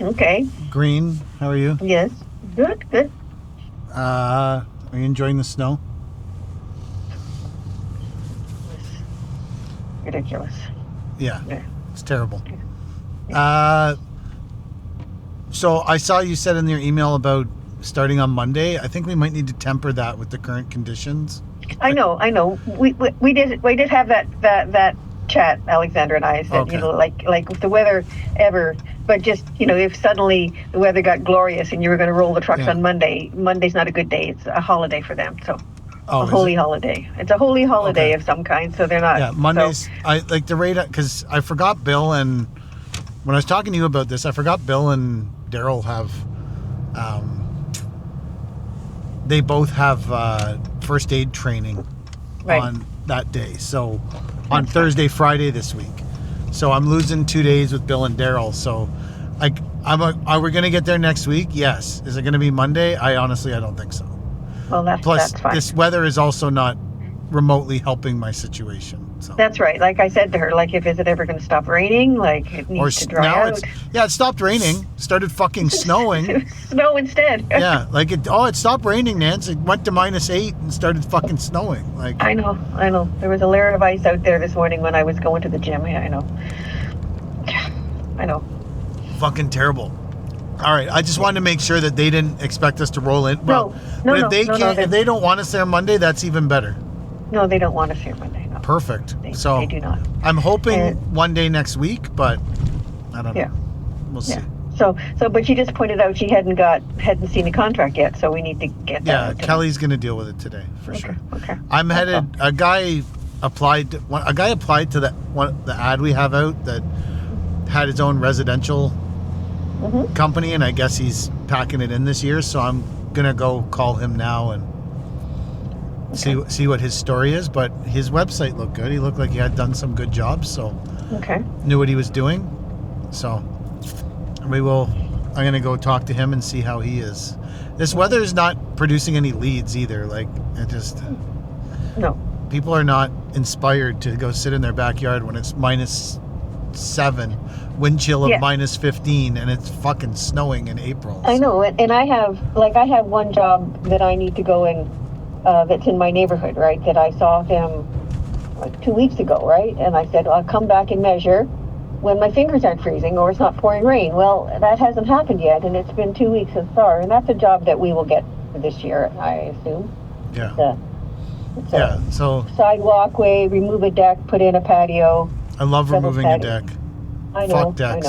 Okay. Green, how are you? Yes. Good, good. Are you enjoying the snow? Ridiculous. Yeah, Yeah. it's terrible. So I saw you said in your email about starting on Monday. I think we might need to temper that with the current conditions. I know. We did have that chat, Alexander and I said, Okay. like with the weather ever, but just, if suddenly the weather got glorious and you were going to roll the trucks Yeah. on Monday, Monday's not a good day. It's a holiday for them. So Oh, a is holy it? holiday. It's a holy holiday Okay. of some kind. So they're not. Yeah, Mondays. I like the rate because I forgot Bill, and when I was talking to you about this, I forgot Bill and Daryl have. They both have first aid training Right. on that day. So on Thursday, Friday this week. So I'm losing 2 days with Bill and Daryl. So are we going to get there next week? Yes. Is it going to be Monday? I don't think so. Well, Plus, that's fine. this weather is also not remotely helping my situation. So. That's right. Like I said to her, like, is it ever going to stop raining? Like, it needs to dry now out. it stopped raining. Started fucking snowing. Snow instead. Yeah, like it stopped raining, Nance. It went to -8 and started fucking snowing. Like I know. There was a layer of ice out there this morning when I was going to the gym. Yeah, I know. fucking terrible. All right, I just wanted to make sure that they didn't expect us to roll in. Well, but if they can't, if they don't want us there Monday, that's even better. No, they don't want us here Monday. No. Perfect. They do not. I'm hoping one day next week, but I don't know. Yeah. We'll see. So, but she just pointed out she hadn't seen the contract yet, so we need to get that. Yeah, Kelly's going to deal with it today for sure. Okay. I'm headed. A guy applied to the ad we have out that had his own residential company, and I guess he's packing it in this year. So I'm gonna go call him now and see what his story is. But his website looked good. He looked like he had done some good jobs, so knew what he was doing. So I'm gonna go talk to him and see how he is. This weather is not producing any leads either. Like it just people are not inspired to go sit in their backyard when it's -7, wind chill of -15, and it's fucking snowing in April. I know, and I have one job that I need to go in that's in my neighborhood, right? That I saw him like 2 weeks ago, right? And I said, I'll come back and measure when my fingers aren't freezing or it's not pouring rain. Well, that hasn't happened yet, and it's been 2 weeks so far, and that's a job that we will get this year, I assume. Yeah. So side walkway, remove a deck, put in a patio. I love removing a deck. I know. Fuck decks.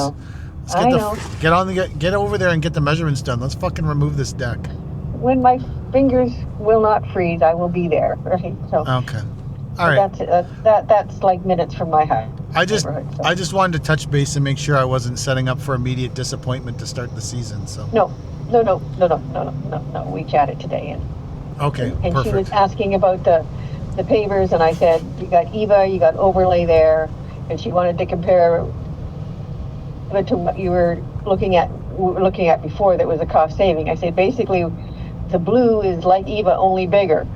I know. Let's get over there and get the measurements done. Let's fucking remove this deck. When my fingers will not freeze, I will be there. Right. So. Okay. All right. That's like minutes from my house. I just wanted to touch base and make sure I wasn't setting up for immediate disappointment to start the season. So. No. We chatted today and. Okay. And perfect. she was asking about the pavers, and I said, you got EVA, you got overlay there, and she wanted to compare to what you were looking at before that was a cost saving. I said basically the blue is like EVA, only bigger,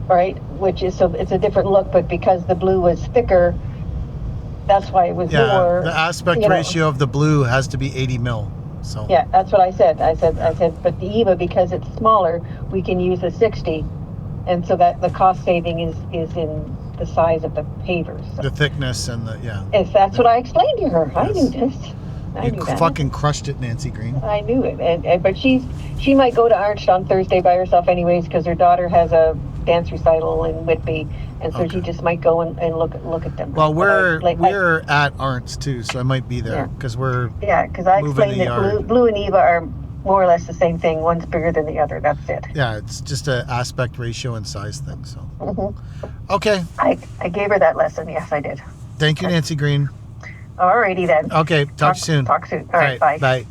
right? Which is, so it's a different look, but because the blue was thicker, that's why it was more. The aspect ratio of the blue has to be 80 mil. So. Yeah, that's what I said. I said, but the EVA, because it's smaller, we can use a 60, and so that the cost saving is in the size of the pavers. So. The thickness and the If that's what I explained to her, I knew this. I knew that. Fucking crushed it, Nancy Green. I knew it, but she might go to Arch on Thursday by herself anyways, because her daughter has a dance recital in Whitby, and so she just might go and look at them. Well, we're at Arnt's too, so I might be there because because I explained that blue and EVA are more or less the same thing. One's bigger than the other. That's it. Yeah, it's just an aspect ratio and size thing. So okay. I gave her that lesson. Yes, I did. Thank you, Nancy Green. Alrighty then. Okay, talk soon. Talk soon. All right, bye. Bye.